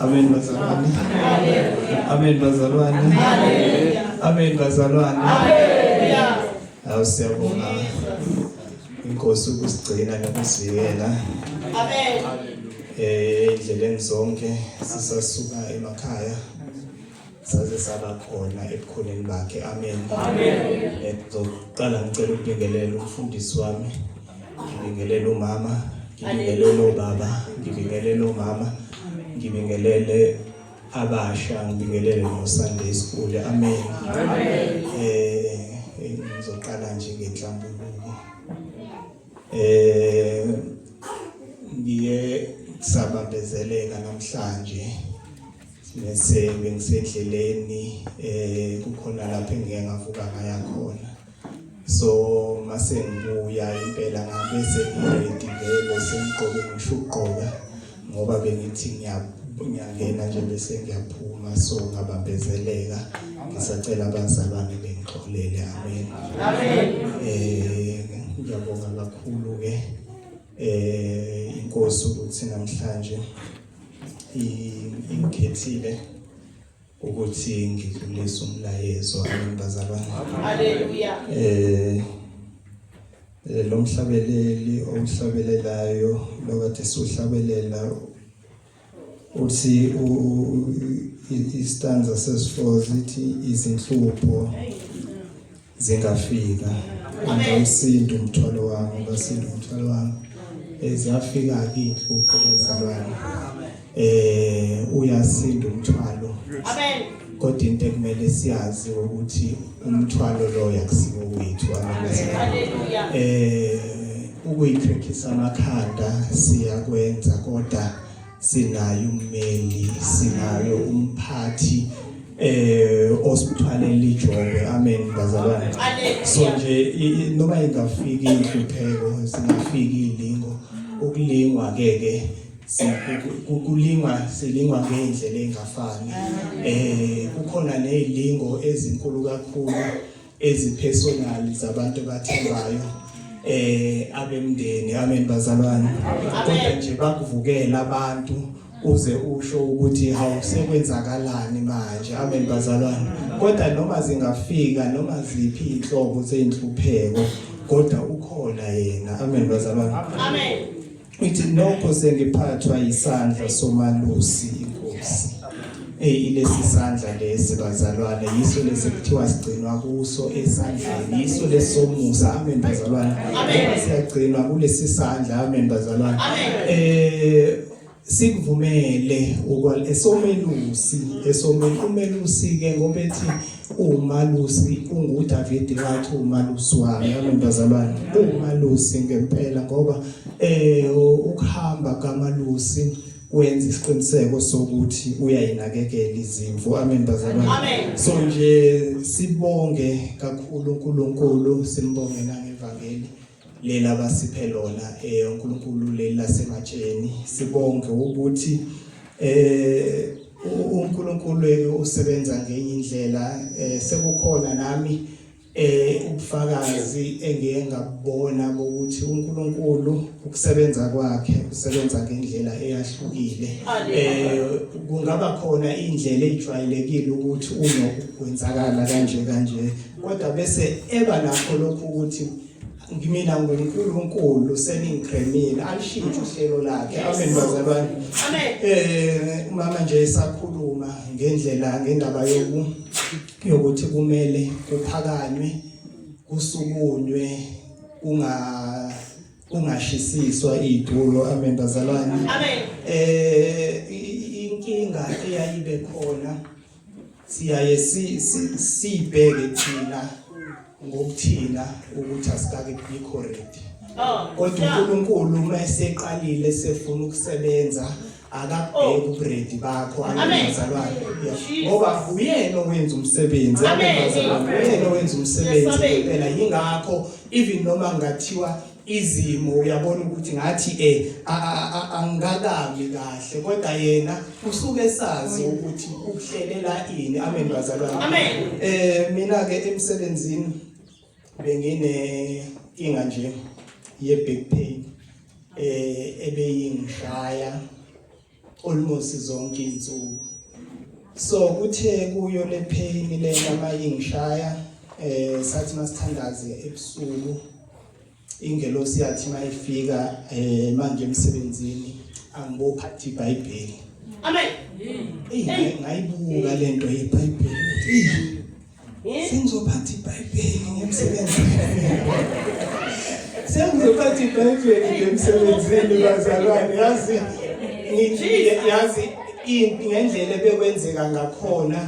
Amen bazalwane. Amen bazalwane. Amen bazalwane. Siyabonga inkosi ukusigcina nokusivikela. Amen. Indleleni zonke sisasuka emakhaya saze saba khona ebukhoneni bakhe. Amen. Amen. Ngizoqala ngicela ukubingelela umfundisi wami. Ngibingelele umama, ngibingelele ubaba, ngibingelele umama, ngibingelele abasha, ngibingelele no Sunday School. Amen. Amen. Ngizoqala nje ngenhlambuluko. Ngiye sabambezeleka namhlanje. Bese bengisendleleni kukhona lapho engeke ngavuka ngaya khona. So mase ngibuya impela ngabe sengiready vele sengigqoke ngisho ukugqoka ngoba bengithi ngiyangena nje bese ngiyaphuma, so ngabambezeleka. Ngisacela abazalwane bengixolele. Amen. Amen. Ngiyabonga kakhulu ke inkosi ukuthi namhlanje ingikhethile ukuthi ngidlulise umlayezo. Amen bazalwane. Haleluya. Lo mhlabeleli ohlabelelayo lokade sihlabelela uthi istanza sesi4 zithi izinhlupho zingafika ngawusinda umthwalo wami, ngasinda umthwalo wami. Ziyafika ke inhlupho bazalwane. Uyasinda umthwalo. Amen. Kodwa into ekumele siyazi ukuthi umthwalo lo yakusiwo wethu. Amen. Haleluya. Ukuyikrekhisa amakhanda siyakwenza, kodwa sinayo ummeli, sinayo umphathi osithwalela ijobe. Amen bazalwane. So nje noma ingafika inhlupheko, singafika ilingo, ukulingwa ke kulingwa silingwa ngendlela engafani. Kukhona nezilingo ezinkulu kakhulu ezipersonal zabantu abathembayo abemndeni. Amen bazalwane. Kodwa nje bakuvukela abantu uze usho ukuthi hawu sekwenzakalani manje. Amen bazalwane. Kodwa noma zingafika noma ziphi inhlobo zeinhlupheko, kodwa ukhona yena. Amen bazalwane. Amen. Ithi nokho sengiphathwa isandla somalusi inkosi. Ilesi sandla lesi bazalwane yiso lesikuthiwa sigcinwa kuso esandleni, yiso lesomusa. Amen bazalwane. Amen. Siyagcinwa kulesi sandla. Amen bazalwane. Amen. Sikuvumele umelusi ke ngoba ethi umalusi unguDavid wathi umalusi wami. Amen bazalwane. Umalusi ngempela ngoba ukuhamba kamalusi wenza isiqiniseko sokuthi uyayinakekela izimvu. Amen bazalwane. Amen. So nje sibonge kakhulu uNkulunkulu, simbonge nangevangeli lela abasiphe lona uNkulunkulu leli lasematsheni. Sibonge ukuthi uNkulunkulu usebenza ngenye indlela. Sekukhona nami ubufakazi engeke ngabona ukuthi uNkulunkulu ukusebenza kwakhe usebenza ngendlela eyahlukile. Kungaba khona indlela ejwayelekile ukuthi unokwenzakala kanje, kodwa bese eba nakho lokho ukuthi ngimina nguNkulunkulu seningikremile, alishintshe uhlelo lakhe. Amen bazalwane. Amen. Umama nje esakhuluma ngendaba yokuthi kumele kuphakanywe, kusukunywe, ungashisiswa idulo. Amen bazalwane. Amen. Inkinga eyayibe khona siyaye sibheke thina ngokuthina ukuthi asikake bikho ready. Kodwa uNkulunkulu uma eseqalile sefuna ukusebenza akabheki ubredi bakho. Amen bazalwane. Ngoba uyena owenza umsebenzi. Amen bazalwane. Uyena owenza umsebenzi phela. Yingakho even noma ngathiwa izimo uyabona ukuthi ngathi angikakami kahle, kodwa yena usuke sazi ukuthi ukuhlelela ini. Amen bazalwane. Amen. Mina ke emsebenzini bengine inga nje ye back pain ebeyingishaya almost zonke insuku. So kuthe kuyo le pain lena mayingishaya sathi masithandaze ebusuku ingelosi yathi mayifika manje emsebenzini angibophathi iBhayibheli. Amen. Ngayibuka lento yeBhayibheli. Sengizophatha iBhayibheli ngemsebenzini. Sengizophatha iBhayibheli ngemsebenzini bazalwane yazi ngendlela bekwenzeka ngakhona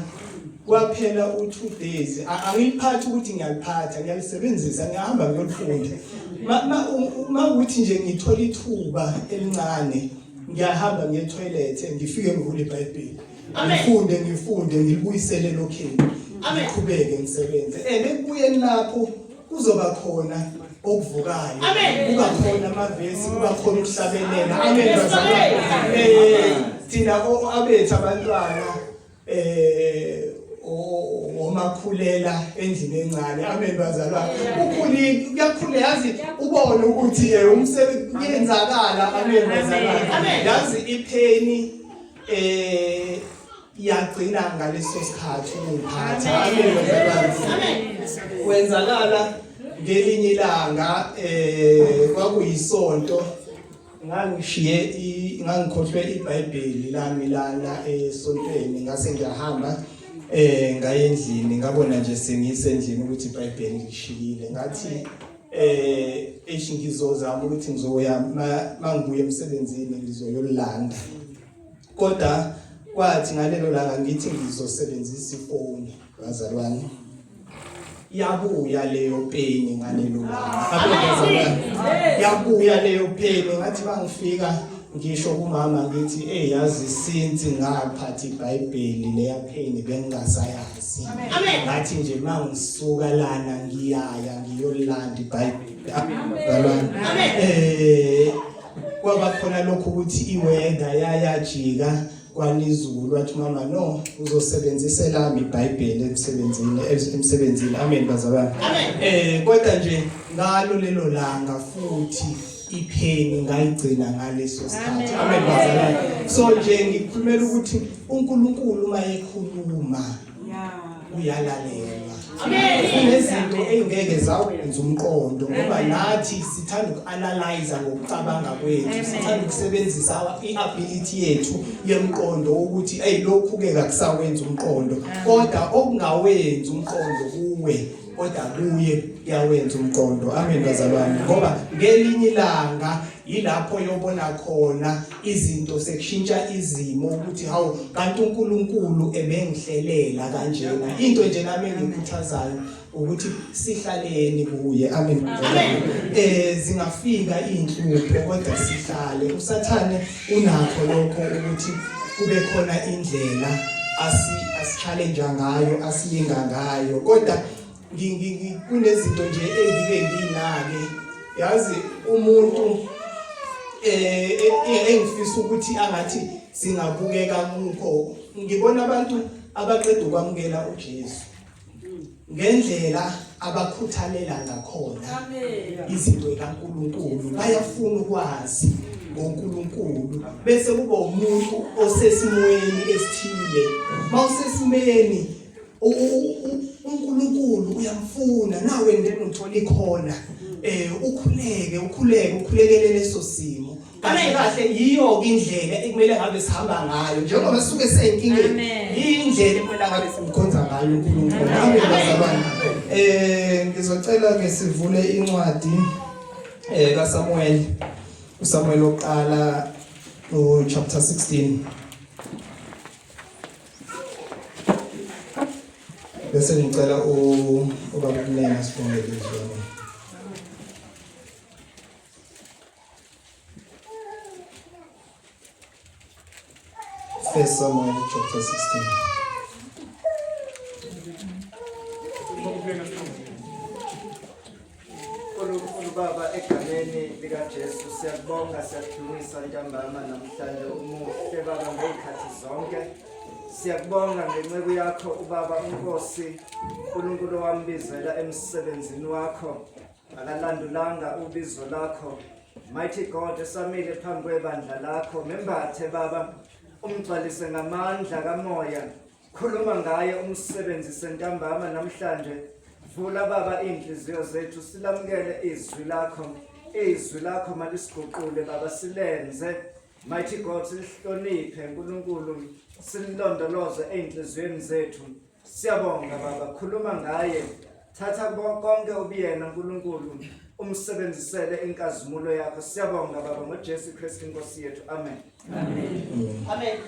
kwaphela u2 days angiphathi ukuthi ngiyaliphatha ngiyalisebenzisa ngihamba ngiyolifunda ukuthi nje ngithola ithuba elincane ngiyahamba ngiye toilet ngifike ngivule iBhayibheli ngifunde ngilibuyisele lokheni ngiqhubeke ngisebenze ekubuyeni lapho kuzoba khona okuvukayo kuba khona amavesi kuba khona ukuhlabelela amen bazalwane thina abethu abantwana omakhulela endlini encane amen bazalwane uyakhula yazi ubone ukuthi umsebenzi uyenzakala amen bazalwane yazi ipain yagcina ngaleso sikhathi ukuphatha amen bazalwane wenzakala ngelinye ilanga kwakuyisonto ngangikhohlwe iBhayibheli lami lana esontweni ngase ngiyahamba ngaye endlini ngabona nje sengisendlini ukuthi iBhayibheli ngishiyile ngathi ngizozama ukuthi ngizoya mangibuye emsebenzini ngizoyolanda kodwa kwathi ngalelo langa ngithi ngizosebenzisa ifoni bazalwane yabuya leyo pain ngalelo langa yabuya leyo pain ngathi bangifika ngisho kumama ngithi yazi since ngaphatha iBhayibheli leya pain bengingasayazi ngathi nje mangisuka lana ngiyolanda iBhayibheli kwaba khona lokho ukuthi iweather yayajika kwanizulu wathi mama no uzosebenzisa lami iBhayibheli emsebenzini amen bazalwane kodwa nje ngalo lelo langa futhi ipain ngayigcina ngaleso sikhathi amen bazalwane so nje ngikhulumela ukuthi uNkulunkulu mayekhuluma uyalalela kunezinto engeke zawenza umqondo ngoba nathi sithanda ukuanalyze ngokucabanga kwethu sithanda ukusebenzisa iability yethu yemqondo ukuthi lokhu ke akusawenza umqondo kodwa okungawenza umqondo kuwe kodwa kuye kuyawenza umqondo amen bazalwane ngoba ngelinye ilanga yilapho yobona khona izinto sekushintsha izimo ukuthi hawu kanti uNkulunkulu ebengihlelela kanjena into nje nami engikhuthazayo ukuthi sihlaleni kuye amen zingafika inhlupho kodwa sihlale usathane unakho lokho ukuthi kube khona indlela asi-challenge ngayo asilinga ngayo kodwa kunezinto nje engike nginake yazi umuntu engifisa ukuthi angathi singabukeka kukho ngibona abantu abaqeda ukwamukela uJesu ngendlela abakhuthalela ngakhona izinto zikaNkulunkulu bayafuna ukwazi ngoNkulunkulu bese kuba umuntu osesimweni esithile mawusesimeni uNkulunkulu uyamfuna nawe ndeni uthola ikhona ukhulekele leso simo kahle yiyo indlela ekumele ngabe sihamba ngayo njengoba suke seyinkingeni indlela ekumele ngabe simkhonza ngayo uNkulunkulu amen bazalwane ngizocela ke sivule incwadi kaSamuel uSamuel oqala chapter 16 bese ngicela ubaba Kunene sifundele izwi. First Samuel chapter 16. Baba egameni likaJesu siyabonga siyadumisa ntambama namhlanje umuhle baba ngezikhathi zonke siyabonga ngenceku yakho ubaba uNkosi uNkulunkulu wambizela emsebenzini wakho akalandulanga ubizo lakho mighty God esamile phambi kwebandla lakho membathe baba umgcwalise ngamandla kamoya, khuluma ngaye umsebenzise ntambama namhlanje. Vula Baba inhliziyo zethu silamukele izwi lakho malisiguqule Baba silenze. Mighty God, silihloniphe uNkulunkulu, silondoloze einhliziyweni zethu. Siyabonga Baba, khuluma ngaye, thatha konke ubiyena uNkulunkulu, umsebenzisele inkazimulo yakho. Siyabonga Baba ngoJesu Kristu Inkosi yethu. Amen. Amen.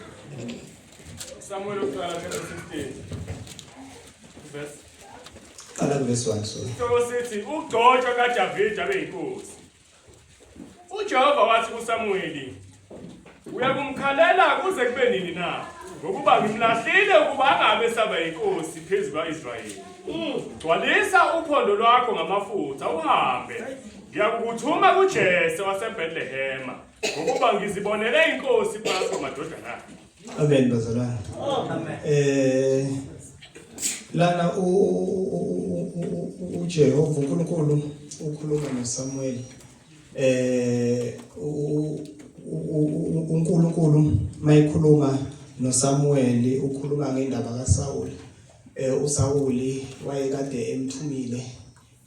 Samuel uqala ke-16 verse Qala verse 1 so. sithi ugcotshwa kaDavide abe yinkosi. uJehova wathi kuSamueli, uyakumkhalela kuze kube nini na? Ngokuba ngimlahlile ukuba angabe saba yinkosi phezu kwa-Israyeli. Gcwalisa uphondo lwakho ngamafutha uhambe. Ngiyakukuthuma kuJese waseBhethlehema ngokuba ngizibonele inkosi phakathi kwamadodana akhe. Amen bazalwane. Amen. Lana uJehova uNkulunkulu ukhuluma noSamuel. uNkulunkulu mayikhuluma noSamuel ukhuluma ngendaba kaSaul. uSauli wayekade emthumile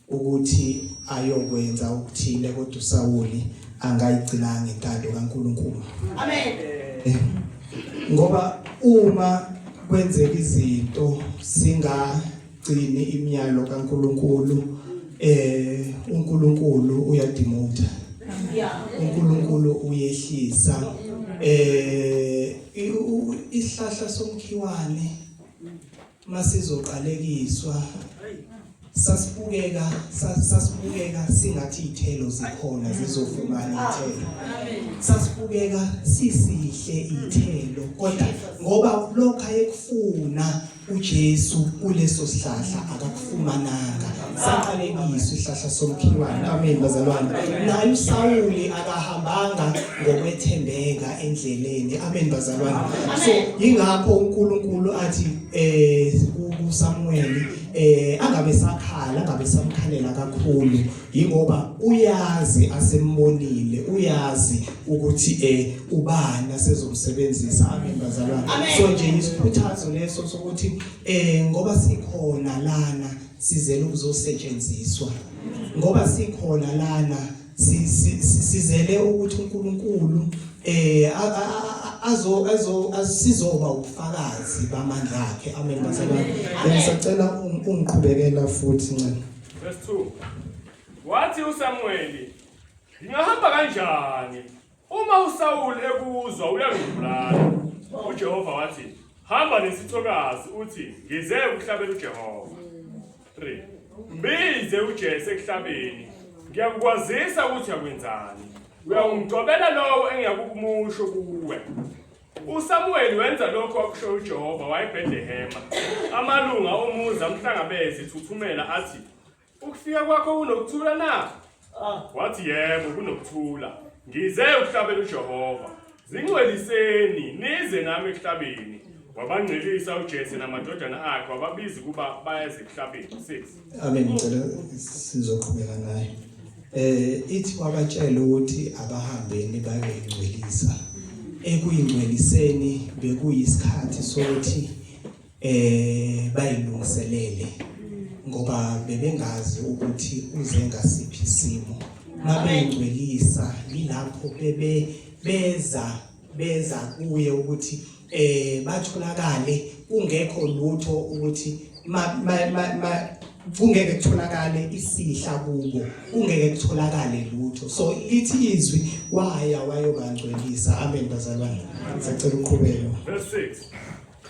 ukuthi ayokwenza ukuthile kodwa uSauli angayigcinanga intando kaNkulunkulu. Amen. Ngoba uma kwenzeka izinto singagcini imiyalo kaNkulunkulu, uNkulunkulu uyadimota. uNkulunkulu uyehlisa. Isihlahla somkhiwane masizoqalekiswa sasibukeka singathi ithelo zikhona zizofumana ithelo. Sasibukeka sisihle ithelo kodwa ngoba lokho ayekufuna uJesu kuleso sihlahla akakufumananga, saqalekiswa isihlahla somkhiwane. Amen bazalwane. Naye uSawuli akahambanga ngokwethembeka endleleni. Amen bazalwane. So yingakho uNkulunkulu athi kuSamuel angabe sakhala, angabe samkhalela kakhulu, ingoba uyazi asembonile, uyazi ukuthi ubani asezomsebenzisa. Amen bazalwane. So nje isikhuthazo leso sokuthi ngoba sikhona lana sizele ukuzosetshenziswa, ngoba sikhona lana sizele ukuthi uNkulunkulu sizoba ubufakazi bamandla akhe. Amen bazalwane. Ngisacela ungiqhubekela futhi ncane. Verse 2. Wathi uSamueli, ngingahamba kanjani uma uSawuli ekuzwa uyangibulala? uJehova wathi, hamba nesithokazi uthi ngize ukuhlabela uJehova. 3. Mbize uJese ekuhlabeni, ngiyakukwazisa ukuthi uyakwenzani. Uyangigcobela lowo engiyakukumusho kuwe. uSamuel wenza lokho akusho uJehova wayeBhethlehema. Amalunga omuzi amhlangabeze thuthumela athi, ukufika kwakho kunokuthula na? Wathi yebo kunokuthula. Ngize ukuhlabela uJehova. Zingcweliseni nize nami ekuhlabeni. Wabangcwelisa uJese namadodana akhe wababiza kuba bayeze ekuhlabeni. 6. Amen. Ngicela sizoqhubeka naye. Ithi wabatshela ukuthi abahambeni bayengcwelisa. Ekuyingcweliseni bekuyisikhathi sokuthi bayilungiselele, ngoba bebengazi ukuthi uze ngasiphi isimo. Mabengcwelisa yilapho beza kuye ukuthi batholakale kungekho lutho, ukuthi kungeke kutholakale isihla kubo, kungeke kutholakale lutho. So lithi izwi wayobangcwelisa. Amen bazalwane. Sicela uqhubeke. Verse 6.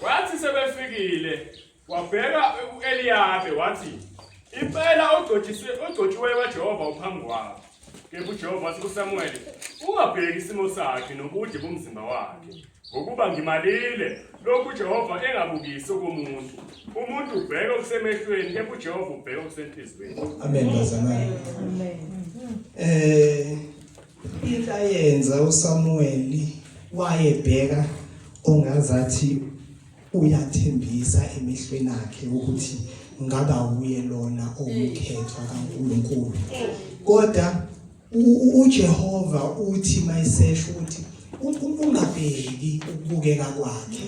Wathi sebefikile wabheka uEliyabe wathi, impela ogcotshiweyo kaJehova uphambi kwakhe. Kepha uJehova wathi kuSamuel, ungabheki isimo sakhe nobude bomzimba wakhe, ngokuba ngimalile lokhu uJehova engabukisi komuntu. Umuntu ubheka okusemehlweni, kepha uJehova ubheka okusenhliziyweni. Amen bazalwane. Into ayenza uSamuel wayebheka ongazathi uyathembisa emehlweni akhe ukuthi ngaba uye lona omkhethwa kaNkulunkulu. Kodwa uJehova uthi mayisesho ukuthi ungabheki ukubukeka kwakhe.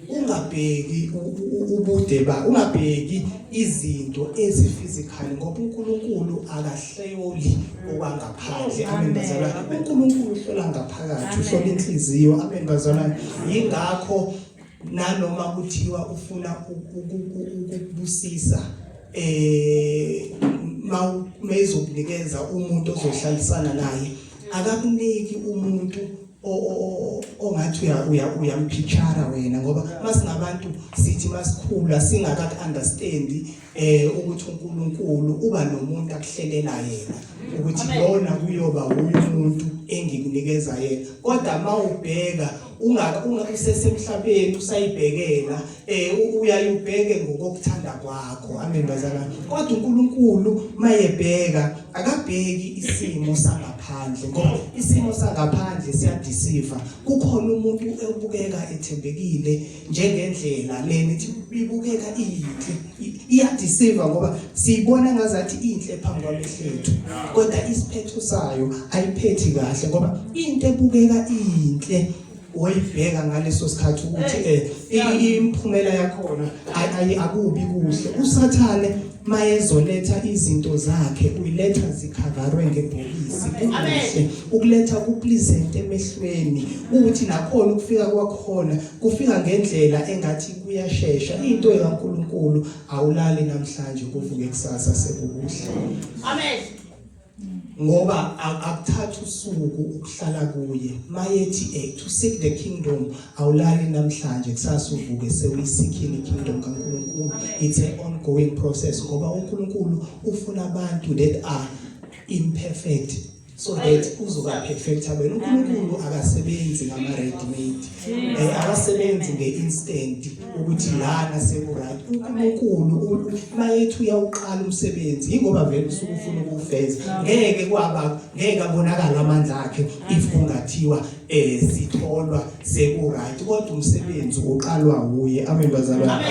Ungabheki ubude ba, ungabheki izinto eziphysical ngoba uNkulunkulu akahleyoli okwangaphandle. Amen bazalwane. uNkulunkulu uhlola ngaphakathi, uhlola inhliziyo. Amen bazalwane. Yingakho nanoma kuthiwa ufuna ukubusisa mezokunikeza umuntu ozohlalisana naye, akakuniki umuntu ongathi uyamphictura wena ngoba masingabantu sithi masikhula singaka-understand ukuthi uNkulunkulu uba nomuntu akuhlelela yena ukuthi lona kuyoba umuntu engikunikeza yena. Kodwa mawubheka ungakusesemhlabeni usayibhekela uyayibheke ngokuthanda kwakho. Amen bazalwane. Kodwa uNkulunkulu mayebheka akabheki isimo sangaphandle ngoba isimo sangaphandle siyadeceive. Kukhona umuntu ebukeka ethembekile njengendlela lena ithi ibukeka inhle, iyadeceive ngoba siyibona ngazathi inhle phambi kwamehlethu kodwa isiphetho sayo ayiphethi kahle ngoba into ebukeka inhle oyibheka ngaleso sikhathi ukuthi imphumela yakhona akubi kuhle. USathane mayezoletha izinto zakhe uyiletha zikhavarwe ngebhokisi kuhle, ukuletha kupleasant emehlweni ukuthi nakhona ukufika kwakhona kufika ngendlela engathi kuyashesha. Into ekaNkulunkulu awulali namhlanje kuvuke kusasa sekukuhle. Amen. Ngoba akuthatha usuku ukuhlala kuye. Mayethi to seek the kingdom awulali namhlanje kusasa uvuke sewuyisikile ikingdom kaNkulunkulu. It's an ongoing process ngoba uNkulunkulu ufuna abantu that are imperfect so that uzoba perfect. uNkulunkulu akasebenzi ngama ready made, akasebenzi ngeinstant ukuthi lana sekuright. uNkulunkulu mayethi uyawuqala umsebenzi ingoba vele usuke ufuna ukufeza ngeke abonakala amandla akhe if kungathiwa sitholwa sekuright kodwa umsebenzi uqalwa uye. Amen bazalwane.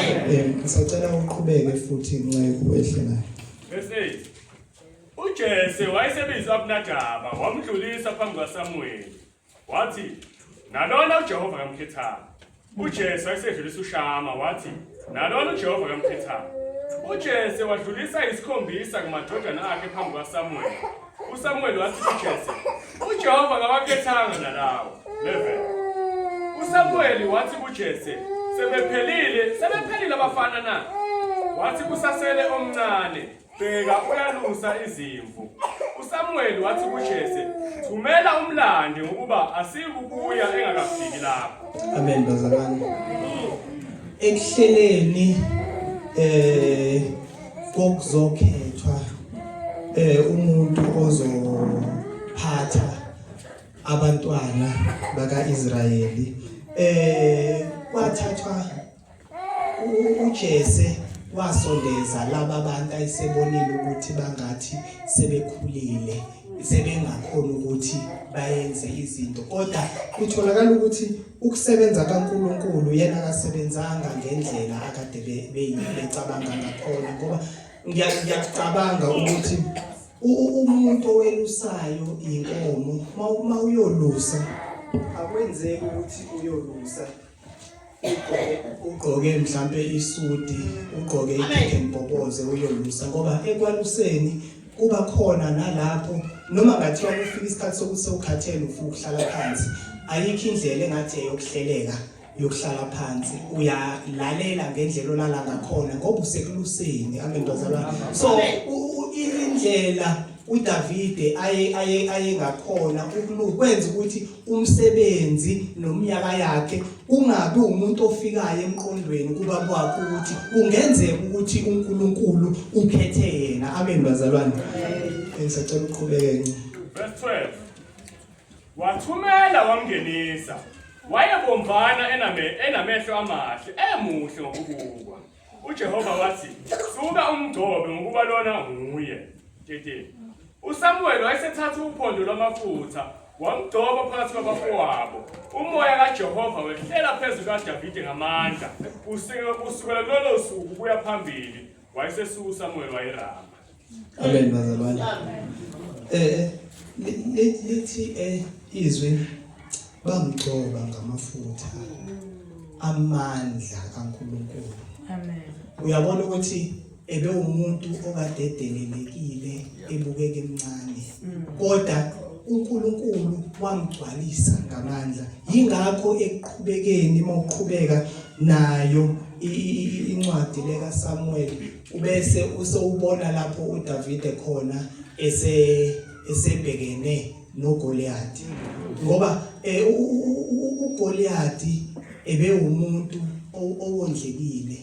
Ngisacela uqhubeke futhi inceku wehlelayo. Bese uJese wayesebiza uNadaba wamdlulisa phambi kaSamuel wathi nalona uJehova kamkhethanga. uJese wayesedlulisa uShama wathi nalona uJehova kamkhethanga. uJese wadlulisa isikhombisa kumadodana akhe phambi kaSamuel. uSamuel wathi kuJese uJehova kawakhethanga nalawo. 11 uSamuel wathi kuJese sebephelile abafana na. wathi kusasele omncane bheka uyalusa izimvu. uSamuel wathi kuJese thumela umlandi ngokuba asikubuya engakafiki lapho. Amen bazalwane. Ekuhleleni kokuzokhethwa umuntu ozophatha abantwana bakaIsrayeli kwathathwa uJese wasondeza laba abantu ayisebonile ukuthi bangathi sebekhulile sebengakhona ukuthi bayenze izinto kodwa kutholakala ukuthi ukusebenza kaNkulunkulu yena akasebenzanga ngendlela akade becabanga ngakhona ngoba ngiyacabanga ukuthi umuntu owelusayo inkomo mawuyolusa akwenzeki ukuthi uyolusa ugqoke mhlambe isudi ugqoke ikhemboboze uyolusa ngoba ekwaluseni kuba khona nalapho noma ngathi wakufika isikhathi sokuthi ukhathele ufuna ukuhlala phansi ayikho indlela engathi yokuhleleka yokuhlala phansi uyalalela ngendlela olala ngakhona ngoba usekuluseni. Amen bazalwane. So indlela uDavide aye ngakhona ukwenza ukuthi umsebenzi nomnyaka yakhe ungabe umuntu ofikayo emqondweni kuba kwakho ukuthi kungenzeka ukuthi uNkulunkulu ukhethe yena. Amen bazalwane. Ngisacela uqhubeke. Verse 12 wathumela wamngenisa wayebomvana enamehlo amahle emuhle ngokubukwa. uJehova wathi suka umgcobe ngokuba lona nguye. 13 uSamuel wayesethatha uphondo lwamafutha wamgcoba phakathi kwabafowabo. umoya kaJehova wehlela phezu kaDavide ngamandla kusukela kulolo suku kuya phambili wayesesuka uSamuel wayirama. Amen bazalwane. Lithi izwi bamgcoba ngamafutha amandla kaNkulunkulu. Amen. Uyabona ukuthi ebe umuntu okade edelelekile ebukeka emncane kodwa uNkulunkulu wamgcwalisa ngamandla. Yingakho ekuqhubekeni mawuqhubeka nayo incwadi leka Samuel ubese usewubona lapho uDavide khona esebhekene noGoliath. Ngoba uGoliath ebe umuntu owondlekile.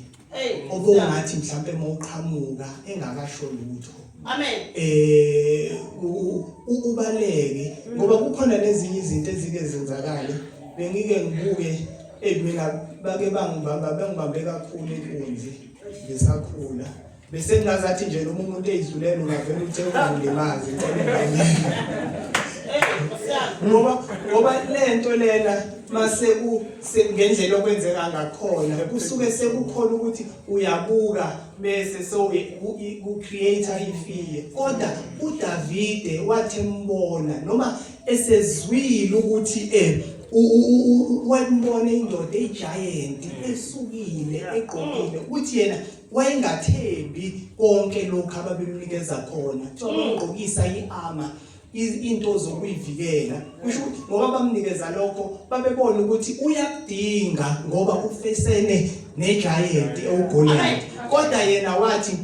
Obongathi mhlambe mawuqhamuka engakasho lutho. Amen. Ubaleke ngoba kukhona nezinye izinto ezike zenzakale bengike ngibuke mina bake bangibambe kakhulu inkunzi ngisakhula bese ngazathi nje noma umuntu eyidlulele ungavela uthe ungulimazi ngoba lento lena mase ngendlela okwenzeka ngakhona kusuke sekukhona ukuthi uyabuka bese so ku-creator ifiye. Kodwa uDavide wathi embona noma esezwile ukuthi wayembona indoda egiant esukile egqokile uthi yena wayengathembi konke lokho ababemnikeza khona ngokugqokisa iarmor into zokuyivikela. Kusho ukuthi ngoba bamnikeza lokho babebona ukuthi uyakudinga ngoba ufesene negiant ewuGoliath. Kodwa yena wathi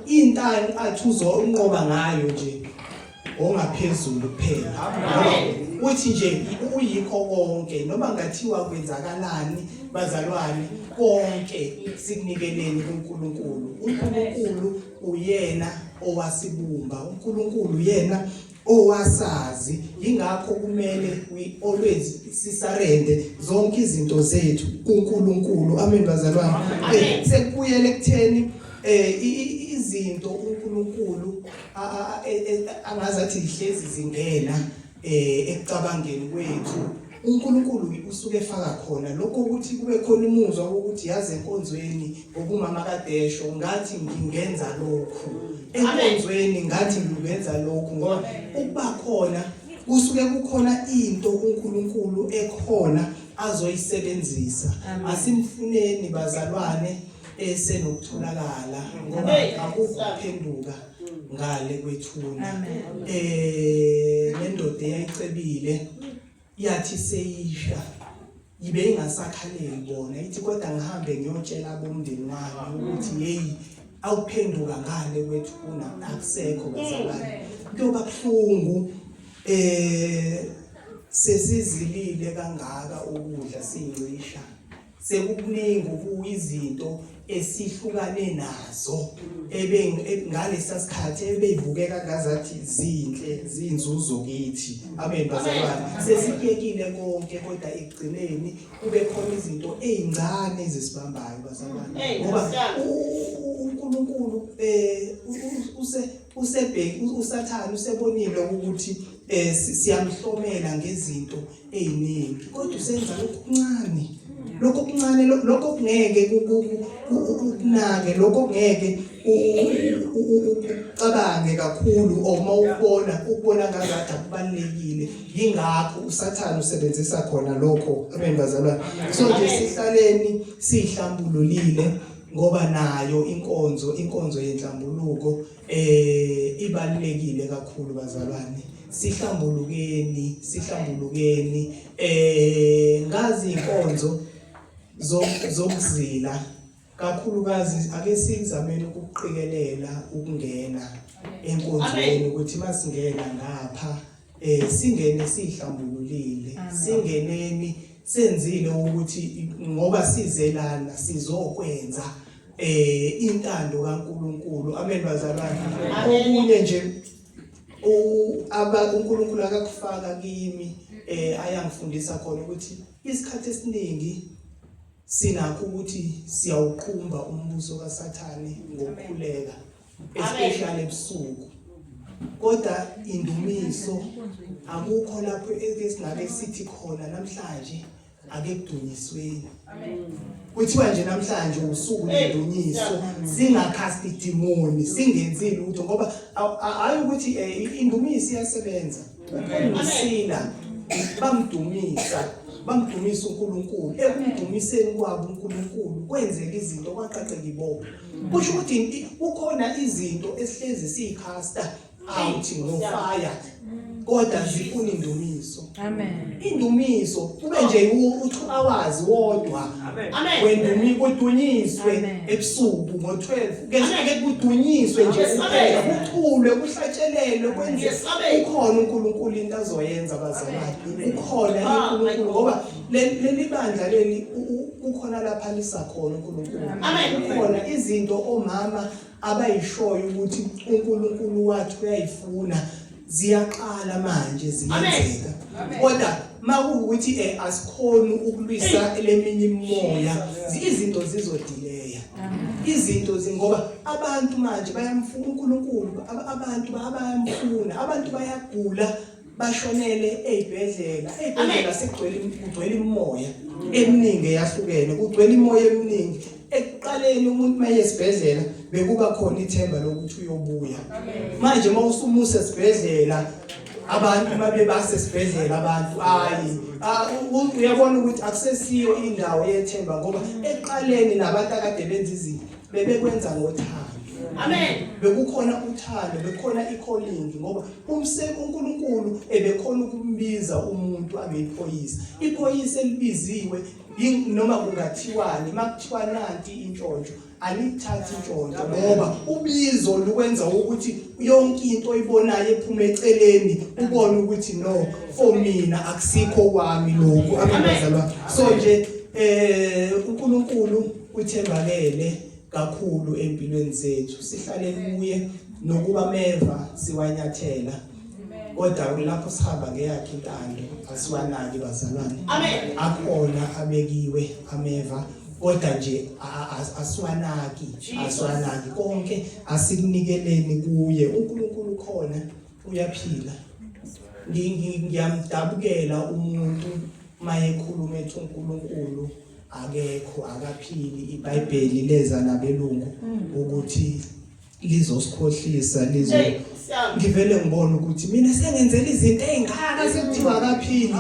intani athi uzonqoba ngayo nje ongaphezulu kuphela. Uthi nje uyikho konke noma ngathiwa kwenzakalani bazalwane konke sikunikeleni kuNkulunkulu. uNkulunkulu uyena owasibumba, uNkulunkulu uyena owasazi. Yingakho kumele we always sisarende zonke izinto zethu kuNkulunkulu. Amen bazalwane. Sekuyele ekutheni izinto uNkulunkulu angazathi ihlezi zingena ekucabangeni kwethu. uNkulunkulu usuke efaka khona lokho ukuthi kube khona umuzwa ukuthi yazi enkonzweni ngobumama kaDesho ngathi ngingenza lokhu enkonzweni ngathi ngingenza lokhu ngoba ukuba khona kusuke kukhona into uNkulunkulu ekhona azoyisebenzisa. Asimfuneni bazalwane esenokutholakala ngoba akukuphenduka ngale kwethuna. Lendoda eyayicebile yathi seyisha ibe ingasakhaleli bona ithi kodwa ngihambe ngiyotshela abomndeni wami ukuthi hey awuphenduka ngale kwethuna akusekho bazalwane. Kuyoba kuhlungu sesizilile kangaka ukudla sincisha sekukuningi kuyizinto esihlukane nazo ngalesa sikhathi ebeyivukeka ngazathi zinhle zinzuzo kithi. Amen bazalwane. Sesiyekile konke kodwa ekugcineni kube khona izinto ezincane ezisibambayo bazalwane ngoba uNkulunkulu uSathane usebonile ukuthi siyamhlomela ngezinto eziningi kodwa usenza lokho okuncane lokho kungeke ukunake lokho ngeke ucabange kakhulu uma ukubona ngazathi akubalekile. Yingakho uSathane usebenzisa khona lokho. Amen bazalwane. So nje sihlaleni sihlambululile ngoba nayo inkonzo yenhlambuluko ibalekile kakhulu bazalwane. Sihlambulukeni ngazi inkonzo zokuzila kakhulukazi ake sizameni ukuqikelela ukungena enkonzweni ukuthi masingena ngapha singene sihlambululile. Singeneni senzile ukuthi ngoba sizelana sizokwenza intando kaNkulunkulu. Amen bazalwane. Okunye nje uNkulunkulu akakufaka kimi ayangifundisa khona ukuthi isikhathi esiningi sinakho ukuthi siyawuqhumba umbuso kaSathane ngokukhuleka especially ebusuku. Kodwa indumiso akukho lapho esingake sithi khona namhlanje ake kudunyisweni. Kuthiwa nje namhlanje usuku lendunyiso singakhasti demoni singenzile utho ngoba hayi ukuthi indumiso iyasebenza. Ukusila bamdumisa uNkulunkulu. Ekumdumiseni kwabo uNkulunkulu kwenzeka izinto kwaqaqeka ibona. Kusho ukuthi kukhona izinto esihlezi siyikhasta out ngofire kodwa zifuna indumiso. Amen. Indumiso kube nje u2 hours wodwa. Amen. Kudunyiswe ebusuku ngo12 ke kudunyiswe nje kuphela kuthulwe kuhlatshelelwe kwenze ukhona uNkulunkulu into azoyenza bazalwane. Ukhona uNkulunkulu ngoba leli bandla leli ukhona lapha lisakhona uNkulunkulu. Ukhona izinto omama abayishoyo ukuthi uNkulunkulu wathi uyayifuna ziyaqala manje ziyenzeka. Kodwa makuwukuthi asikhona ukulwisa leminye imimoya izinto zizodileya. Izinto zingoba abantu manje bayamfuna uNkulunkulu, abantu bayamfuna, abantu bayagula bashonele ezibhedlela sekugcwele imimoya eminingi eyahlukene, kugcwele imimoya eminingi. Ekuqaleni umuntu maye esibhedlela bekuba khona ithemba lokuthi uyobuya. Manje mawusumusa esibhedlela abantu babe basesibhedlela abantu uyabona ukuthi akusesiyo indawo yethemba ngoba eqaleni nabantu akade benza izinto bebekwenza ngothando. Amen. Bekukhona uthando, bekukhona i-calling ngoba uNkulunkulu ebekhona ukumbiza umuntu abe iphoyisa. Iphoyisa elibiziwe noma kungathiwani, makuthiwa nanti intshontsho alithathi intshontsho ngoba ubizo lukwenza ukuthi yonke into oyibonayo ephuma eceleni ubone ukuthi no, for mina akusikho kwami lokho abazalwane. So nje uNkulunkulu uthembakele kakhulu empilweni zethu, sihlale kuye nokuba meva siwanyathela. Kodwa lapho sihamba ngeyakhe intando asiwanaki bazalwane. Amen. Akhona abekiwe ameva kodwa nje asiwanaki konke asikunikeleni kuye. uNkulunkulu khona uyaphila. Ngiyamdabukela umuntu mayekhuluma ethi uNkulunkulu akekho akaphili. iBhayibheli leza nabelungu ukuthi lizosikhohlisa ngivele ngibona ukuthi mina sengenzela izinto ezingaka sekuthiwa akaphili.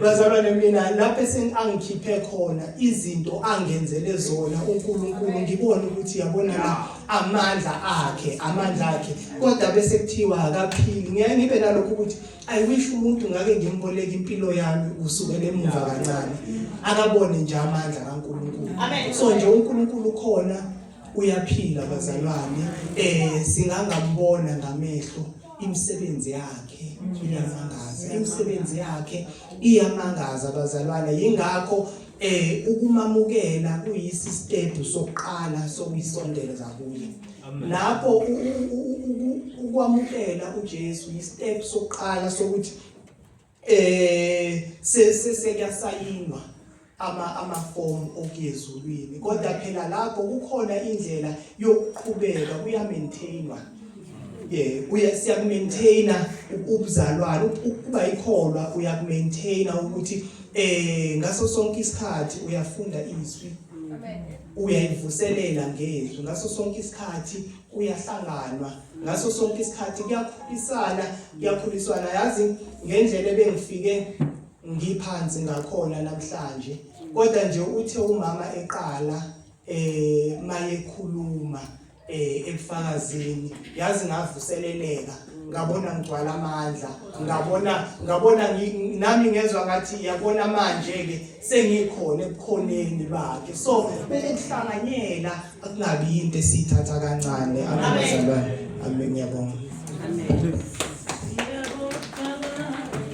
Bazalwane mina lapho sengikhiphe khona izinto angenzele zona uNkulunkulu ngibona ukuthi yabona la amandla akhe kodwa bese kuthiwa akaphili. Ngeke ngibe nalokho ukuthi I wish umuntu ngake ngimboleka impilo yami kusukela emuva kancane akabone nje amandla kaNkulunkulu. So nje uNkulunkulu khona uyaphila bazalwane. Singangambona ngamehlo imisebenzi yakhe iyamangaza bazalwane. Yingakho ukumamukela kuyisi step sokuqala sokuyisondela kuye. Lapho ukwamukela uJesu istep sokuqala sokuthi sekuyasayinwa amaform okuyezulwini. Kodwa phela lapho kukhona indlela yokuqhubeka kuyamaintainwa. Siyakumaintaina ubuzalwane ukuba ikholwa uyakumaintaina ukuthi ngaso sonke isikhathi uyafunda izwi. Uyayivuselela ngezwi ngaso sonke isikhathi, uyahlanganwa ngaso sonke isikhathi, kuyakhuliswana. Yazi ngendlela ebengifike ngiphansi ngakhona namhlanje, kodwa nje uthe umama eqala mayekhuluma ebufakazini, yazi ngavuseleleka, ngabona ngigcwala amandla, ngabona nami ngezwe ngathi yabona manje ke sengikhona ebukhoneni bakhe. So bekuhlanganyela akungabi into esithatha kancane. Amen. Amen. Ngiyabonga. Amen.